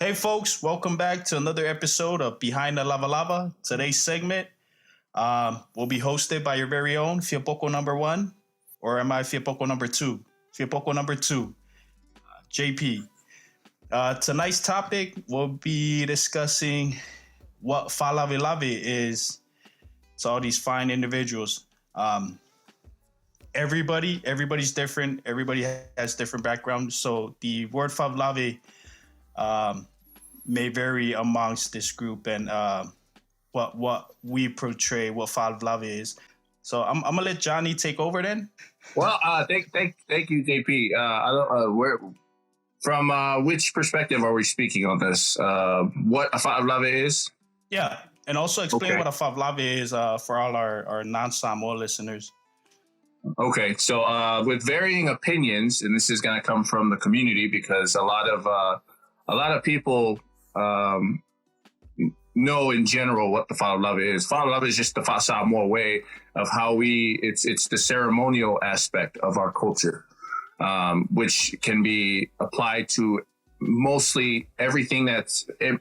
Hey, folks, welcome back to another episode of Behind the Lava Lava. Today's segment will be hosted by your very own Fiapoco number one, or am I Fiapoco number two? Fiapoco number two, JP. Tonight's topic will be discussing what Falavilave is to all these fine individuals. Everybody's different. Everybody has different backgrounds. So the word Favelave may vary amongst this group and what we portray, what Favelave is. So I'm gonna let Johnny take over then. Well, thank you, JP. From which perspective are we speaking on this? What a Favelave is? Yeah, and also explain what a Favelave is for all our non-Samoan listeners. Okay, so with varying opinions, and this is going to come from the community because a lot of people know in general what the Favelave is. Favelave is just the Samoa way of how it's the ceremonial aspect of our culture, which can be applied to mostly everything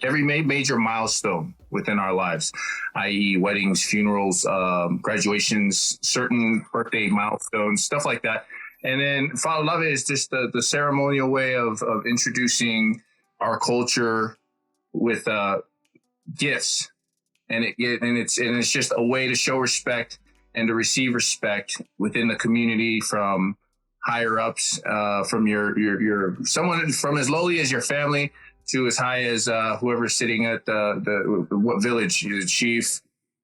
every major milestone within our lives, i.e. weddings, funerals, graduations, certain birthday milestones, stuff like that. And then Favelave is just the ceremonial way of introducing our culture with gifts, and it's just a way to show respect and to receive respect within the community from higher ups, from your someone from as lowly as your family to as high as whoever's sitting at what village, the chief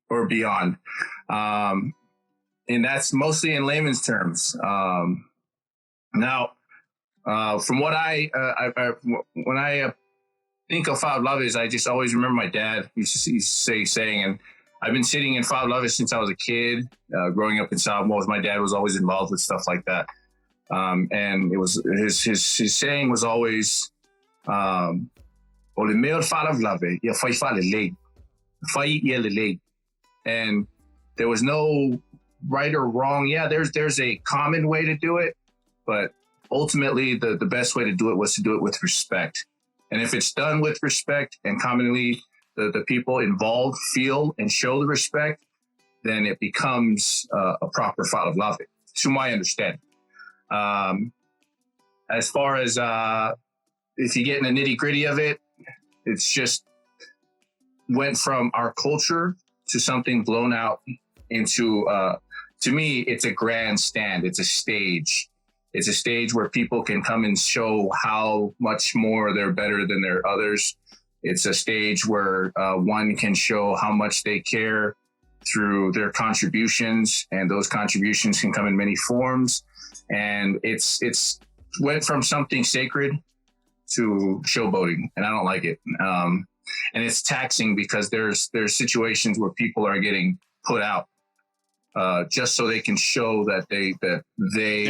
or beyond. And that's mostly in layman's terms. Now, from what when I think of Favelaves, I just always remember my dad used to saying, and I've been sitting in Favelaves since I was a kid, growing up in Samoa. My dad was always involved with stuff like that. And it was his saying was always, and there was no right or wrong. Yeah, there's a common way to do it, but ultimately the best way to do it was to do it with respect. And if it's done with respect and commonly the people involved feel and show the respect, then it becomes a proper Favelave, to my understanding. As far as if you get in the nitty gritty of it, it's just went from our culture to something blown out into, to me, it's a grandstand. It's a stage. It's a stage where people can come and show how much more they're better than their others. It's a stage where one can show how much they care through their contributions, and those contributions can come in many forms. And it's went from something sacred to showboating, and I don't like it. And it's taxing because there's situations where people are getting put out just so they can show that they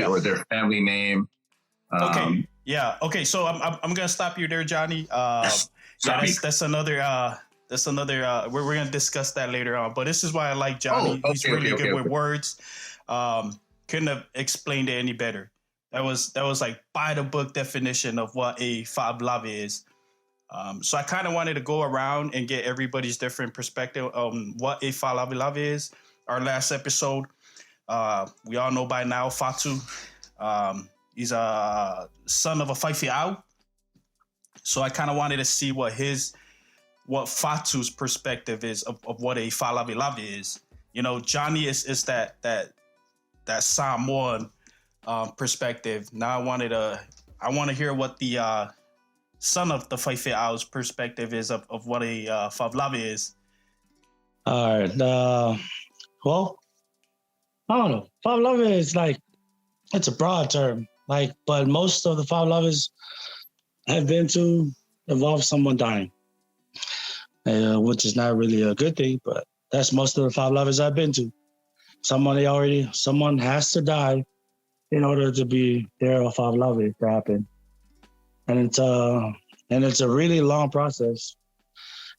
or their family name. Okay. Yeah. Okay. So I'm gonna stop you there, Johnny. That's another. We're gonna discuss that later on. But this is why I like Johnny. He's really good with words. Couldn't have explained it any better. That was like by the book definition of what a Favelave is. So I kind of wanted to go around and get everybody's different perspective on what a Favelave is. Our last episode, we all know by now Fatu. He's a son of a Faifiao. So I kind of wanted to see what Fatu's perspective is of what a Favelave is. You know, Johnny is that Samoan perspective. Now I want to hear what the son of the Faifiao's perspective is of what a Favelave is. All right. Well, I don't know. Favelave is it's a broad term. But most of the Favelaves have been to involve someone dying, which is not really a good thing, but that's most of the Favelaves I've been to. Someone has to die in order to be there a Favelave to happen. And it's a really long process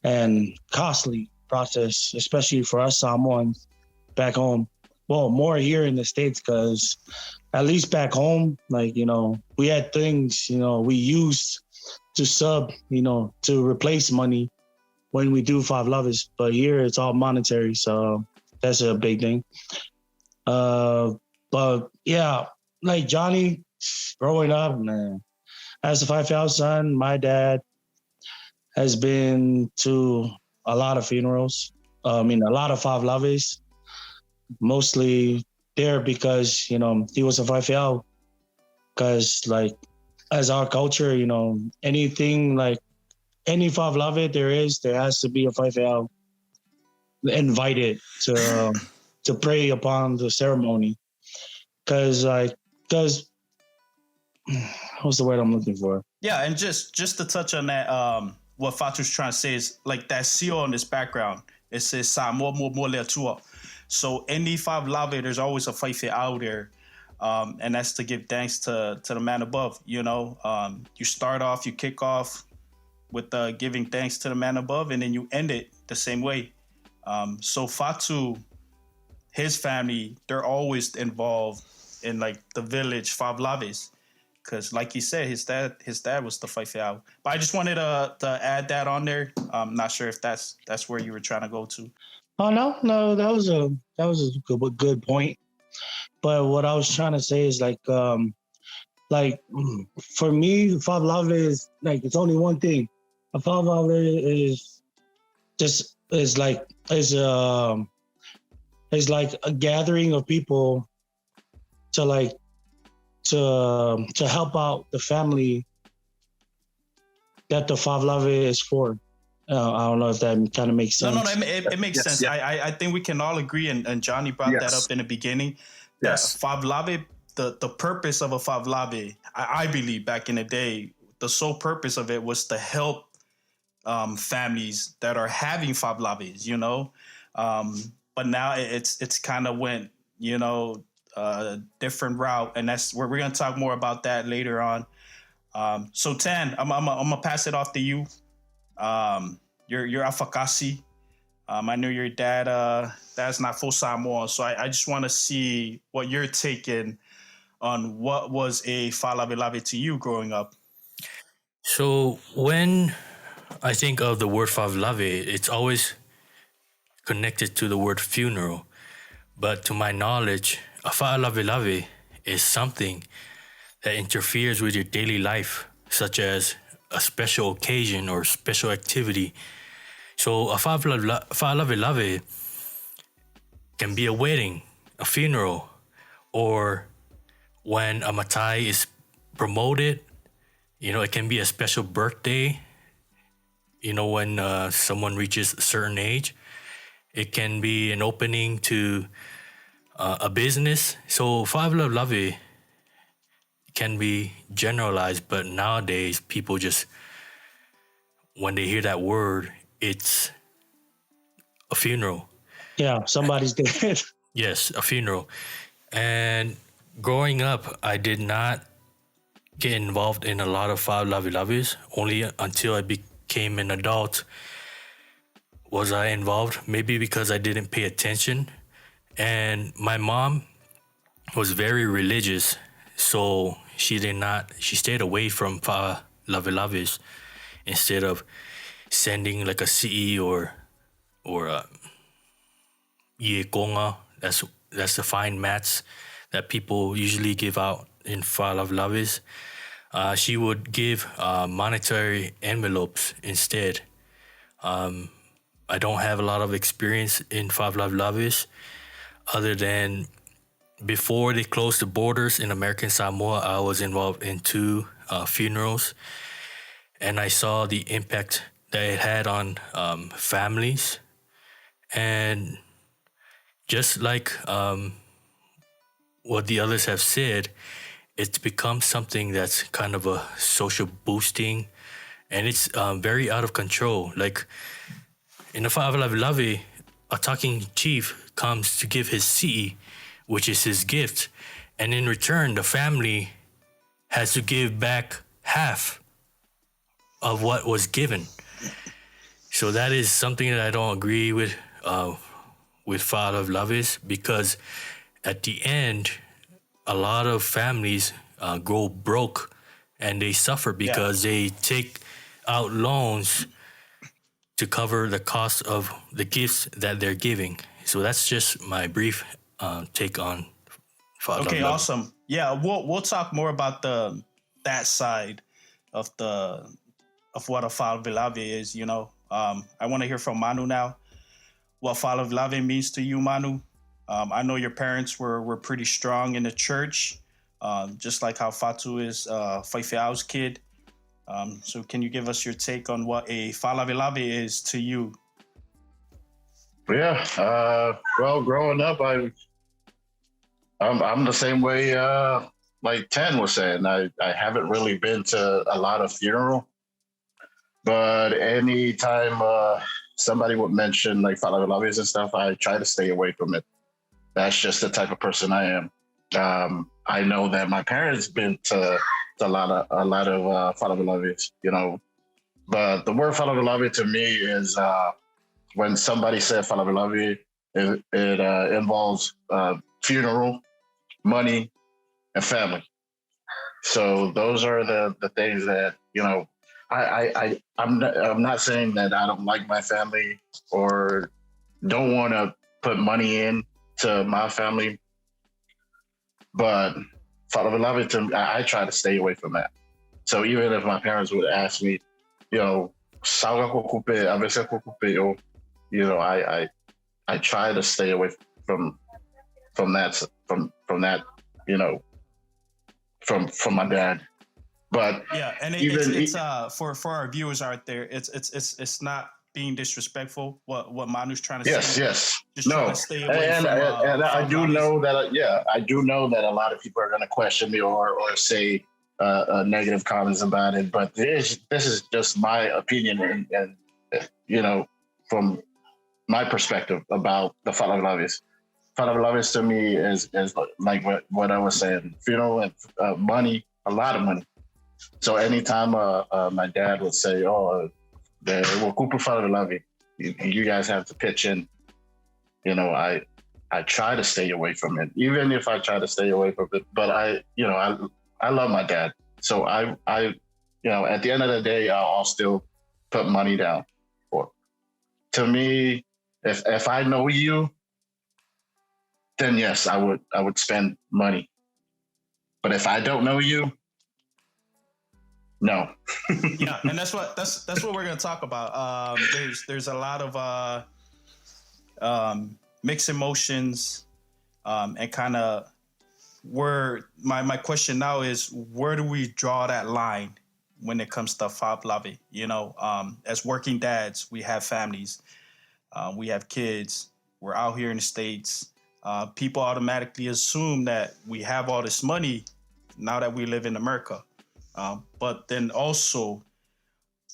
and costly process, especially for us Samoans back home. Well, more here in the States, because at least back home, we had things, we used sub, to replace money when we do Five Lovers. But here it's all monetary, so that's a big thing. But yeah, like Johnny, growing up, man, as a 5 son, my dad has been to a lot of funerals. A lot of Five Lovers, mostly there because, he was a 5 because like, as our culture, anything like any Five Love there has to be a 5 invited to pray upon the ceremony. Cause what's the word I'm looking for? Yeah, and just to touch on that, what Fatu's trying to say is like that seal on this background. It says Samoan. So any Five Lave, there's always a fife out there. And that's to give thanks to the man above. You start off, you kick off with giving thanks to the man above, and then you end it the same way. So Fatu, his family, they're always involved in like the village Five Laves, because like he said, his dad was the fife out. But I just wanted to add that on there. I'm not sure if that's where you were trying to go to. Oh no, that was a good point. But what I was trying to say is like for me, Five Love is like, it's only one thing. A Five Love is just like a gathering of people to help out the family that the Five Love is for. I don't know if that kind of makes sense. No, it makes sense. Yeah. I think we can all agree, and Johnny brought that up in the beginning. Yes. Five Lave, the purpose of a Five Lave, I believe back in the day, the sole purpose of it was to help families that are having Five Laves, but now it's kind of went, a different route, and that's where we're going to talk more about that later on. So Tan, I'm gonna pass it off to you. You're Afakasi. I know your dad's not full Samoan, so I just want to see what you're taking on what was a Falavelave to you growing up. So when I think of the word Favelave, it's always connected to the word funeral. But to my knowledge, a Falavelave is something that interferes with your daily life, such as a special occasion or special activity. So a Falavelave can be a wedding, a funeral, or when a matai is promoted. It can be a special birthday. When someone reaches a certain age. It can be an opening to a business. So Favelave can be generalized, but nowadays people just, when they hear that word, it's a funeral. Yeah, somebody's dead. Yes, a funeral. And growing up, I did not get involved in a lot of Favelaves. Only until I became an adult was I involved. Maybe because I didn't pay attention. And my mom was very religious, so she stayed away from Favelaves instead of sending like a CE or a Yekonga. That's the fine mats that people usually give out in Favelaves. She would give monetary envelopes instead. I don't have a lot of experience in Favelaves other than before they closed the borders in American Samoa. I was involved in 2 funerals, and I saw the impact that it had on families. And just like what the others have said, it's become something that's kind of a social boosting, and it's very out of control. Like in a Favelave, a talking chief comes to give his CE, which is his gift, and in return, the family has to give back half of what was given. So that is something that I don't agree with Favelaves, because at the end, a lot of families go broke and they suffer because they take out loans to cover the cost of the gifts that they're giving. So that's just my brief take on Father Okay, Love. awesome. Yeah, we'll talk more about that side of what a Father Love is. You know, I want to hear from Manu now. What Father Love means to you, Manu. I know your parents were pretty strong in the church, just like how Fatu is Faifeau's kid. So can you give us your take on what a Falavilave is to you? Yeah. Well, growing up, I'm the same way. Like Ten was saying, I haven't really been to a lot of funeral, but anytime somebody would mention like Falavilaves and stuff, I try to stay away from it. That's just the type of person I am. I know that my parents been to a lot of Falavilaves, you know, but the word Falavilave to me is when somebody said Falavilave, it involves funeral, money, and family. So those are the things that, you know, I'm not saying that I don't like my family or don't want to put money in to my family, but I try to stay away from that. So even if my parents would ask me, you know, you know, I try to stay away from that, you know, from my dad. But yeah, and it's for our viewers out there, it's not being disrespectful. What Manu's trying to say. Yes. Just trying to stay away from. And I do know that. I do know that a lot of people are going to question me or say negative comments about it. But this is just my opinion, and you know, from my perspective about the Falavilaves. Falavilaves to me is like what I was saying, funeral and money, a lot of money. So anytime my dad would say, "Oh, you guys have to pitch in," you know, I try to stay away from it, even if I try to stay away from it. But I love my dad, so I you know, at the end of the day, I'll still put money down. To me, if I know you, then yes, I would spend money. But if I don't know you, no. Yeah, and that's what we're gonna talk about. There's a lot of mixed emotions, and kind of where my question now is, where do we draw that line when it comes to Falavilave? You know, as working dads, we have families, we have kids, we're out here in the States. People automatically assume that we have all this money now that we live in America. But then also,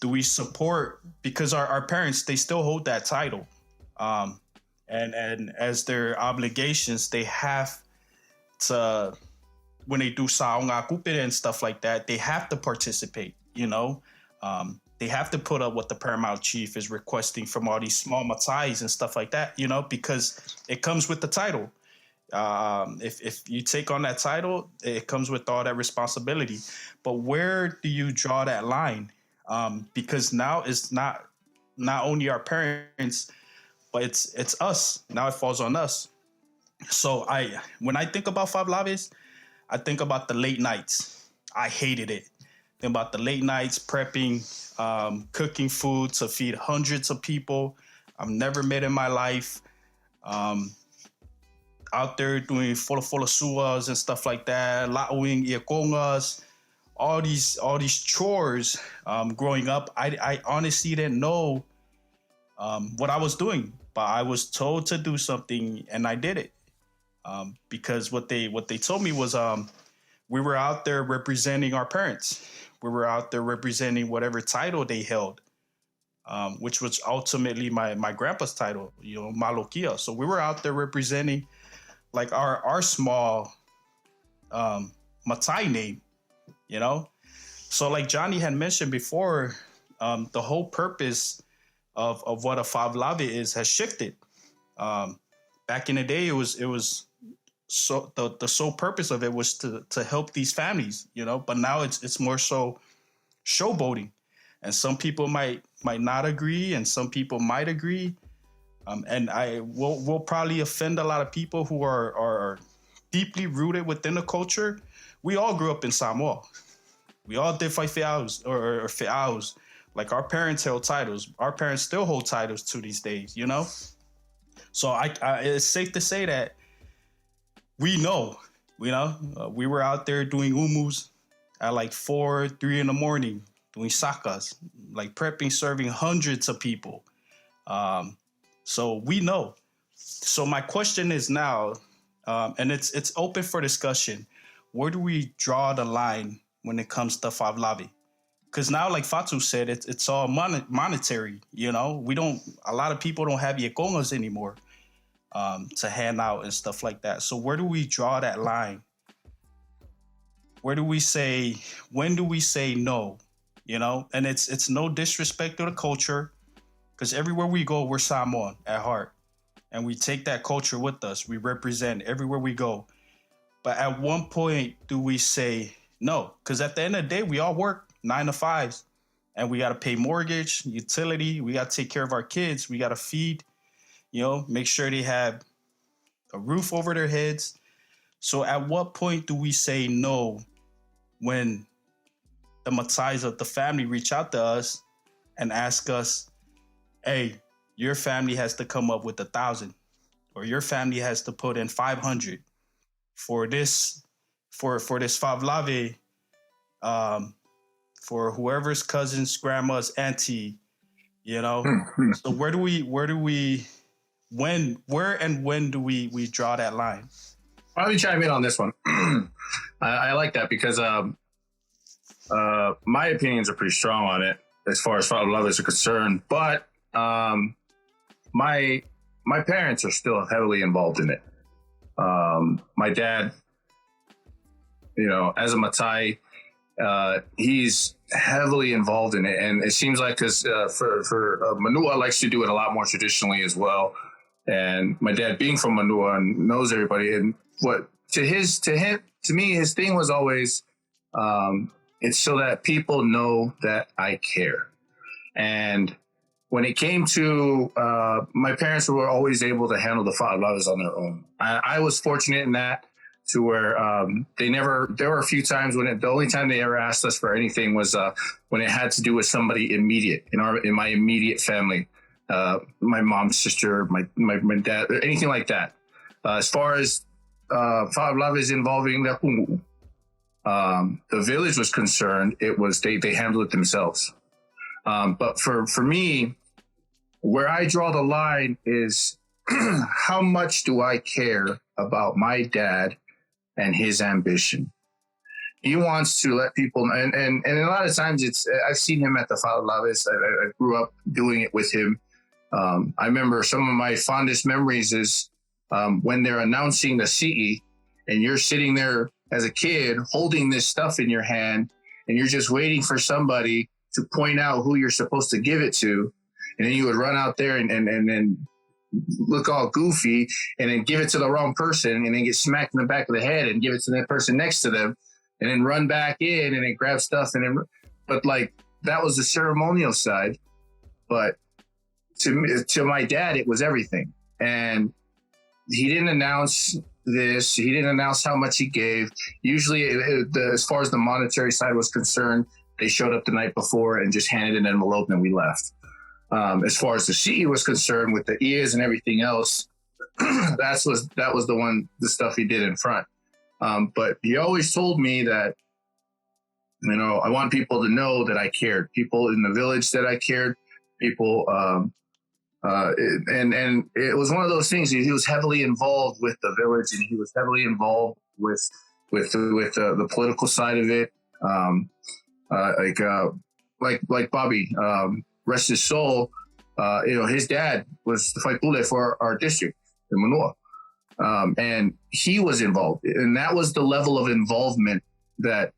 do we support, because our parents, they still hold that title. And as their obligations, they have to, when they do saonga kupere and stuff like that, they have to participate, you know? They have to put up what the paramount chief is requesting from all these small matais and stuff like that, you know, because it comes with the title. If you take on that title, it comes with all that responsibility. But where do you draw that line? Because now it's not only our parents, but it's us. Now it falls on us. So when I think about Falavilaves, I think about the late nights. I hated it. Think about the late nights prepping, cooking food to feed hundreds of people I've never met in my life. Out there doing fola suas and stuff like that, la'uing iakongas, all these chores. Growing up, I honestly didn't know what I was doing, but I was told to do something and I did it. Because what they told me was we were out there representing our parents. We were out there representing whatever title they held, which was ultimately my grandpa's title, you know, Malokia. So we were out there representing like our small Matai name, you know? So like Johnny had mentioned before, the whole purpose of what a Falavilave is has shifted. Back in the day, it was so the sole purpose of it was to help these families, you know. But now it's more so showboating, and some people might not agree, and some people might agree. And I will probably offend a lot of people who are deeply rooted within the culture. We all grew up in Samoa. We all did feaus or feaus. Like our parents held titles. Our parents still hold titles to these days, you know? So it's safe to say that we know, we were out there doing umus at like 3 in the morning, doing sakas, like prepping, serving hundreds of people. So we know. So my question is now, and it's open for discussion. Where do we draw the line when it comes to Favlavi? Because now, like Fatu said, it's all monetary. You know, a lot of people don't have yekongas anymore to hand out and stuff like that. So where do we draw that line? Where do we say, when do we say no? You know, and it's no disrespect to the culture, because everywhere we go, we're Samoan at heart. And we take that culture with us. We represent everywhere we go. But at one point, do we say no? Because at the end of the day, we all work 9 to 5s, and we got to pay mortgage, utility. We got to take care of our kids. We got to feed, you know, make sure they have a roof over their heads. So at what point do we say no when the Matais of the family reach out to us and ask us, hey, your family has to come up with 1,000, or your family has to put in 500 for this Favlave, for whoever's cousin's grandma's auntie, you know. So where and when do we draw that line? Why don't you chime in on this one? I like that because my opinions are pretty strong on it as far as Favlaves are concerned, but my parents are still heavily involved in it. My dad, you know, as a Matai, he's heavily involved in it, and it seems like because for Manua likes to do it a lot more traditionally as well. And my dad, being from Manua and knows everybody, and what to me, his thing was always, it's so that people know that I care. And when it came to my parents were always able to handle the Favlaves on their own. I was fortunate in that, to where there were a few times when the only time they ever asked us for anything was when it had to do with somebody immediate in my immediate family, my mom's sister, my dad, anything like that. As far as Favlaves involving the Pungu, the village was concerned, it was they handled it themselves. But for me, where I draw the line is how much do I care about my dad and his ambition? He wants to let people know, and a lot of times I've seen him at the Favlaves. I grew up doing it with him. I remember some of my fondest memories is when they're announcing the CE and you're sitting there as a kid holding this stuff in your hand and you're just waiting for somebody to point out who you're supposed to give it to. And then you would run out there and then look all goofy and then give it to the wrong person and then get smacked in the back of the head and give it to that person next to them and then run back in and then grab stuff. But like, that was the ceremonial side. But to my dad, it was everything. And he didn't announce this. He didn't announce how much he gave. Usually, as far as the monetary side was concerned, they showed up the night before and just handed an envelope and we left. As far as the CE was concerned, with the ears and everything else, that was the stuff he did in front. But he always told me that, you know, I want people to know that I cared. People in the village that I cared. People, and it was one of those things. He was heavily involved with the village, and he was heavily involved with the political side of it. Like Bobby. Rest his soul, you know, his dad was the Faipule for our district in Manua. And he was involved. And that was the level of involvement that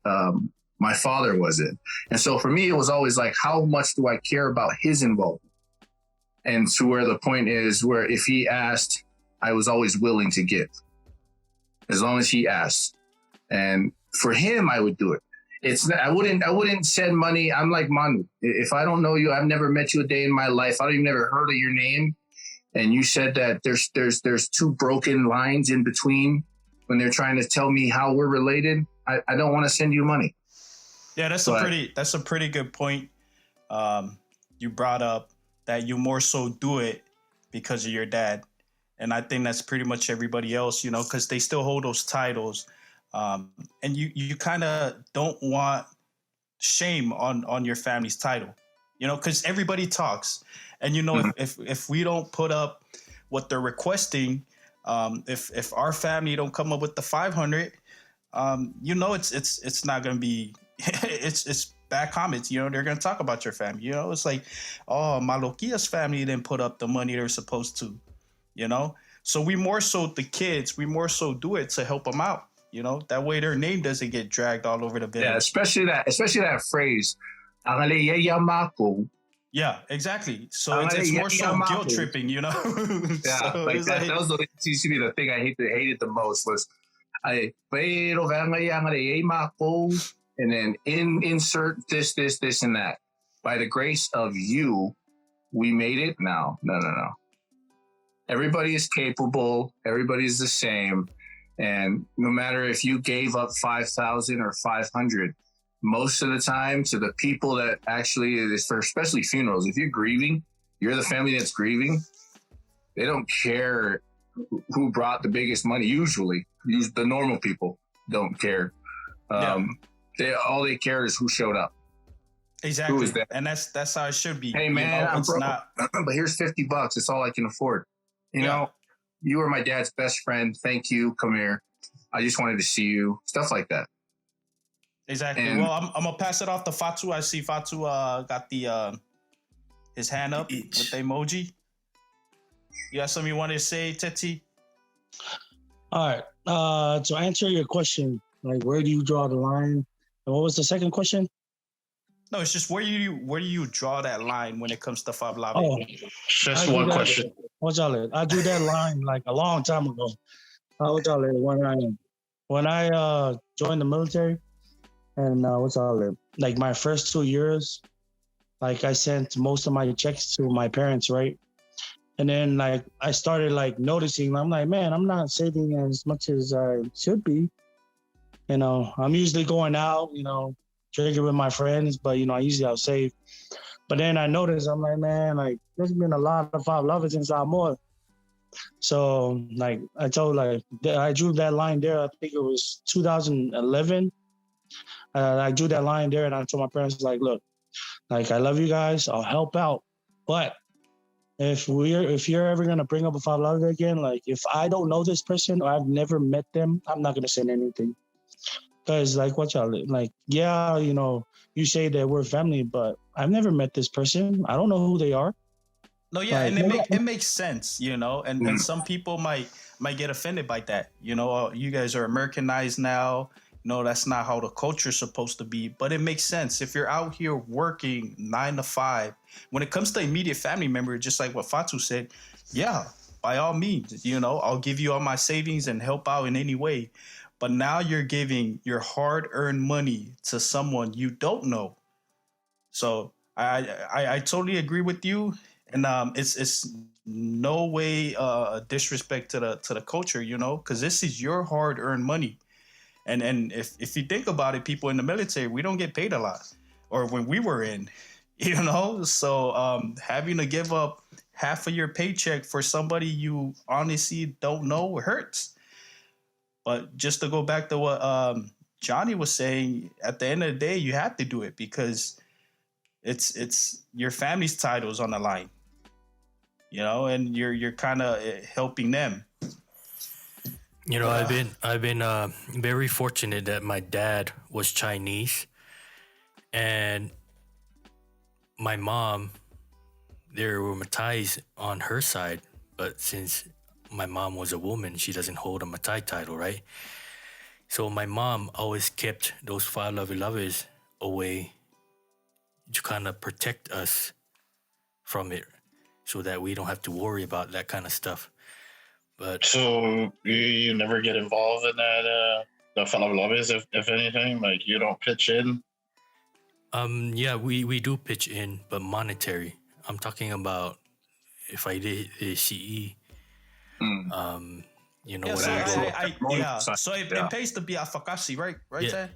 my father was in. And so for me, it was always like, how much do I care about his involvement? And to where the point is where if he asked, I was always willing to give. as long as he asks. And for him, I would do it. It's not, I wouldn't send money. I'm like Manu. If I don't know you, I've never met you a day in my life. I don't even ever heard of your name. And you said that there's two broken lines in between when they're trying to tell me how we're related. I don't want to send you money. Yeah, that's a pretty good point. You brought up that you more so do it because of your dad. And I think that's pretty much everybody else, you know, because they still hold those titles. And you kind of don't want shame on your family's title, you know, because everybody talks. And, you know, if we don't put up what they're requesting, if our family don't come up with the 500, you know, it's not going to be, it's bad comments, you know, they're going to talk about your family, you know, it's like, oh, Malokia's family didn't put up the money they're supposed to, you know, so we more so do it to help them out, you know, that way their name doesn't get dragged all over the village. Yeah, especially that phrase. Yeah, exactly. So it's more so guilt tripping, you know. Yeah, so like that was seems to be the thing I hated the most was and then insert this and that. By the grace of you, we made it. No. Everybody is capable. Everybody is the same. And no matter if you gave up 5,000 or 500, most of the time to the people that actually is for especially funerals, if you're grieving, you're the family that's grieving, they don't care who brought the biggest money. Usually the normal people don't care. All they care is who showed up. Exactly. Who is that? And that's how it should be. Hey man, you know, I'm broke, not... but here's $50. It's all I can afford. You know, you were my dad's best friend. Thank you. Come here. I just wanted to see you. Stuff like that. Exactly. And, well, I'm gonna pass it off to Fatu. I see Fatu got the his hand up with the emoji. You got something you wanted to say, Teti? All right. To answer your question, like where do you draw the line? And what was the second question? No, it's just where do you draw that line when it comes to Fab Lave? Oh, just one question. I drew that line like a long time ago. When I joined the military, and like my first 2 years, like I sent most of my checks to my parents, right? And then like I started like noticing, I'm like, man, I'm not saving as much as I should be. You know, I'm usually going out, you know, drinking with my friends, but you know, I'll save. But then I noticed, I'm like, man, like there's been a lot of Five Lovers in Samoa. So like I drew that line there. I think it was 2011. I drew that line there, and I told my parents, like, look, like I love you guys. I'll help out, but if you're ever gonna bring up a Five Lover again, like if I don't know this person or I've never met them, I'm not gonna send anything. Because like what y'all like, yeah, you know, you say that we're family, but I've never met this person. I don't know who they are. No, yeah, like, and it makes sense, you know, and some people might get offended by that. You know, you guys are Americanized now. No, that's not how the culture's supposed to be. But it makes sense. If you're out here working 9 to 5, when it comes to immediate family member, just like what Fatu said, yeah, by all means, you know, I'll give you all my savings and help out in any way. But now you're giving your hard-earned money to someone you don't know. So I totally agree with you. And it's no way disrespect to the culture, you know, because this is your hard-earned money. And if you think about it, people in the military, we don't get paid a lot, or when we were in, you know. So having to give up half of your paycheck for somebody you honestly don't know hurts. But just to go back to what Johnny was saying, at the end of the day, you have to do it because it's your family's titles on the line, you know, and you're kind of helping them. You know, I've been very fortunate that my dad was Chinese, and my mom, there were Matais on her side, but since my mom was a woman, she doesn't hold a Matai title, right? So my mom always kept those Five Lovers away to kind of protect us from it, so that we don't have to worry about that kind of stuff. But So you never get involved in that the Falavelavas, if anything, like you don't pitch in. yeah, we do pitch in, but monetary. I'm talking about if I did a CE, you know Yeah, what so I do. so it pays to be a Fakasi, right? Right, Yeah. Ted?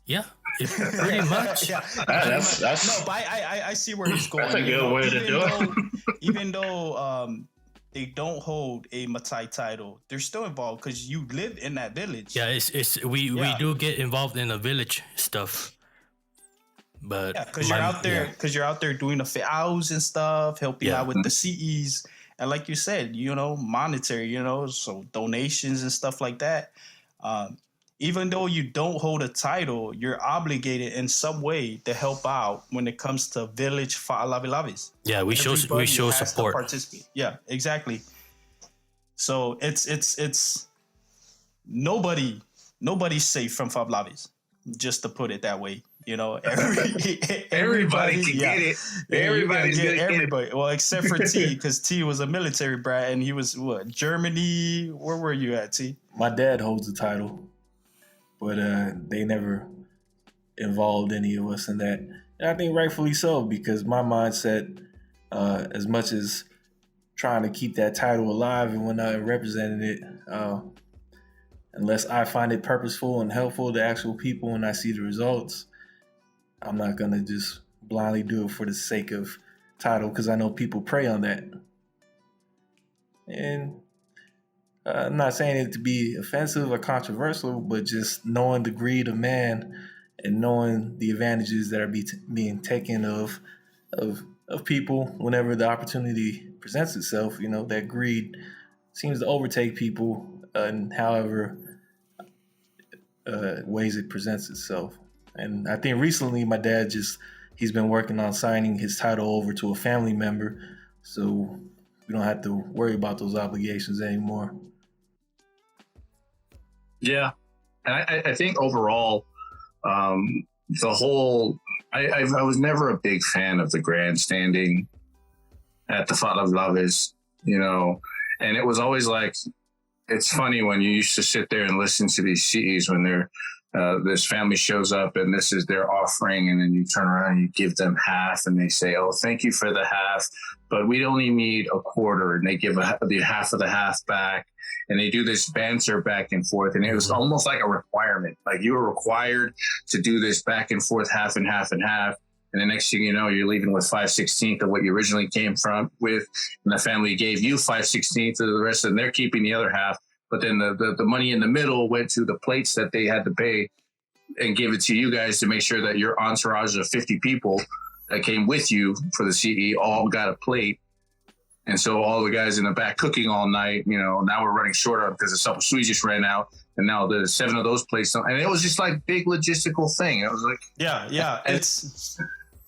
Yeah, pretty much. Yeah, That's no, but I see where he's going. that's a good way to do it. Even though they don't hold a Matai title, they're still involved because you live in that village. Yeah, we do get involved in the village stuff, but Yeah, because you're out there doing the fi'aus and stuff, helping out with the CEs, and like you said, monetary, so donations and stuff like that. Even though you don't hold a title, you're obligated in some way to help out when it comes to village fa'alavilavis. Yeah, we show support. Participate. Yeah, exactly. So it's nobody's safe from fa'alavis, just to put it that way. Everybody can get it. Everybody's gonna get everybody. Well, except for T, because T was a military brat and he was Germany. Where were you at, T? My dad holds the title, but they never involved any of us in that. And I think rightfully so, because my mindset, as much as trying to keep that title alive and whatnot, representing it, unless I find it purposeful and helpful to actual people and I see the results, I'm not going to just blindly do it for the sake of title, because I know people prey on that. And I'm not saying it to be offensive or controversial, but just knowing the greed of man and knowing the advantages that are being taken of people whenever the opportunity presents itself, that greed seems to overtake people in however ways it presents itself. And I think recently my dad he's been working on signing his title over to a family member, so we don't have to worry about those obligations anymore. Yeah, and I think overall, the whole I was never a big fan of the grandstanding at the Fa'alavilavis, and it was always like, it's funny when you used to sit there and listen to these CEs when they're this family shows up and this is their offering, and then you turn around and you give them half and they say, oh, thank you for the half, but we only need a quarter, and they give the half of the half back, and they do this banter back and forth, and it was almost like a requirement, like you were required to do this back and forth, half and half and half. And the next thing you know, you're leaving with 5/16 of what you originally came from with, and the family gave you 5/16 of the rest, and they're keeping the other half. But then the money in the middle went to the plates that they had to pay and give it to you guys to make sure that your entourage of 50 people that came with you for the CE all got a plate. And so all the guys in the back cooking all night, now we're running short on because the supper suite just ran out. And now the 7 of those plates. And it was just like big logistical thing. It was like,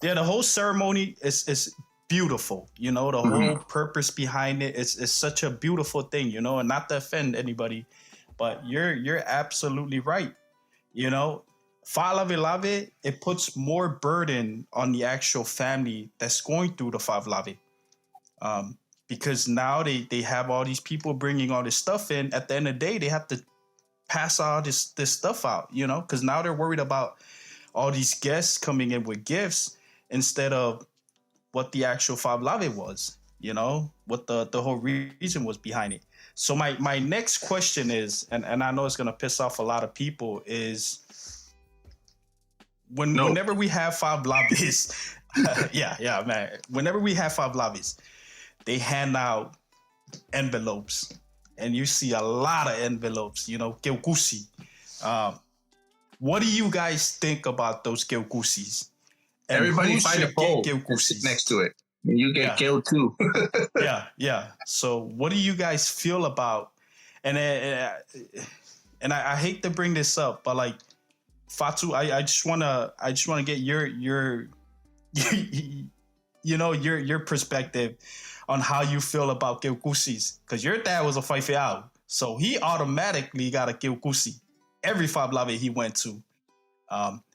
the whole ceremony is beautiful. The whole purpose behind it is such a beautiful thing, and not to offend anybody, but you're absolutely right. Fa'alavilave, it puts more burden on the actual family that's going through the Fa'alavilave. Because now they have all these people bringing all this stuff in. At the end of the day, they have to pass all this stuff out, because now they're worried about all these guests coming in with gifts instead of what the actual Fa'alavilave was, what the whole reason was behind it. So my next question is, and I know it's going to piss off a lot of people, is whenever we have Fa'alavilaves, man, whenever we have Fa'alavilaves, they hand out envelopes, and you see a lot of envelopes, keukusi. What do you guys think about those keukusis? Everybody find a pole and sit next to it. And you get killed too. Yeah. So what do you guys feel about? And I hate to bring this up, but like Fatu, I just wanna get your your perspective on how you feel about keukusis, because your dad was a Faifiao, so he automatically got a keukusi every Fa'alavilave he went to.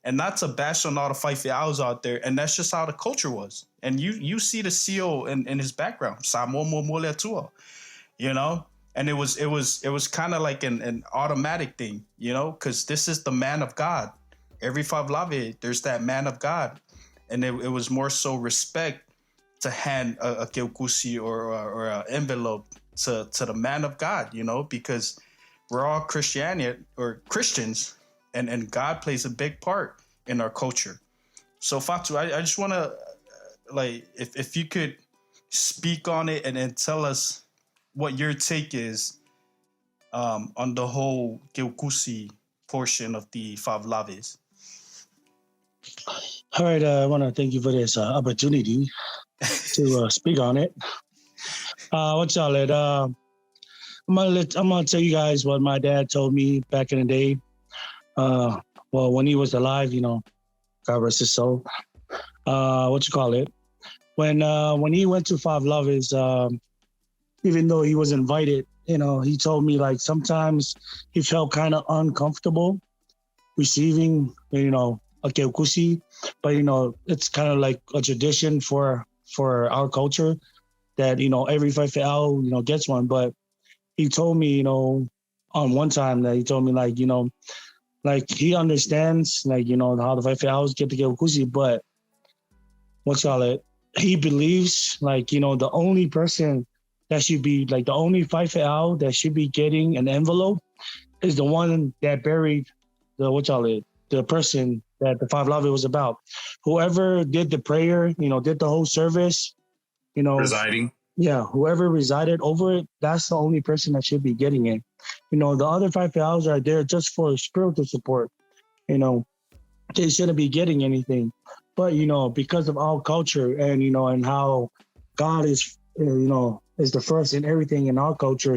And not to bash on all the Faifiaos out there, and that's just how the culture was. And you see the seal in his background, Samoan Momoletua, and it was kind of like an automatic thing, because this is the man of God. Every Favlave, there's that man of God, and it was more so respect to hand a keukusi or an envelope to the man of God, because we're all Christianity or Christians, and God plays a big part in our culture. So Fatu, I just want to like if you could speak on it and then tell us what your take is on the whole keukusi portion of the Favlaves. All right, I want to thank you for this opportunity to speak on it. What y'all at? I'm gonna tell you guys what my dad told me back in the day. Well, when he was alive, God rest his soul. What you call it? When he went to Five Lovers, even though he was invited, he told me like sometimes he felt kind of uncomfortable receiving, a keukusi, but it's kind of like a tradition for our culture that every Faifeau gets one. But he told me, on one time that he told me like he understands how the Faifeaus get the keukusi, but what y'all it? He believes the only person that should be like the only Faifeau that should be getting an envelope is the one that buried the person that the Five Love was about. Whoever did the prayer, did the whole service, Residing. Yeah, whoever resided over it, that's the only person that should be getting it. The other Faifeaus are there just for spiritual support. They shouldn't be getting anything. But, because of our culture and, and how God is, is the first in everything in our culture,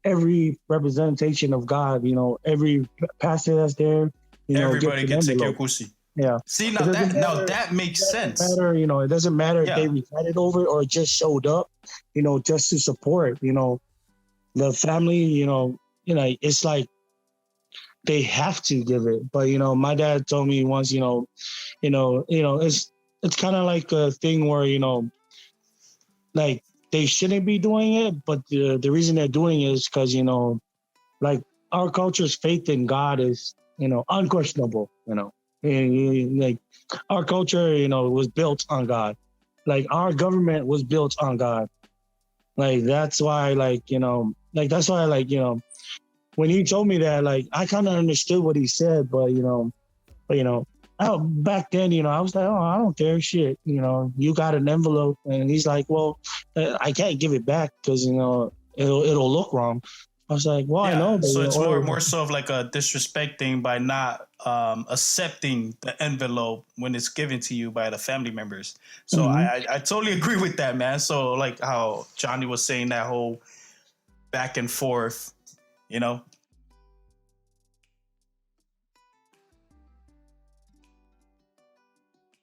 every representation of God, every pastor that's there, everybody gets a keukusi. Yeah. See, now that makes sense. It doesn't matter Yeah. if they resided over it or just showed up, just to support, the family, it's like they have to give it. But, my dad told me once, it's kind of like a thing where, like they shouldn't be doing it, but the reason they're doing it is because, like our culture's faith in God is, unquestionable, and like our culture, was built on God. Like our government was built on God. Like that's why, when he told me that, like I kind of understood what he said, but back then, I was like, oh, I don't care, shit. You got an envelope, and he's like, well, I can't give it back because it'll look wrong. I was like, well, I know. But, so it's more so of like a disrespecting by not accepting the envelope when it's given to you by the family members. So I totally agree with that, man. So like how Johnny was saying that whole back and forth,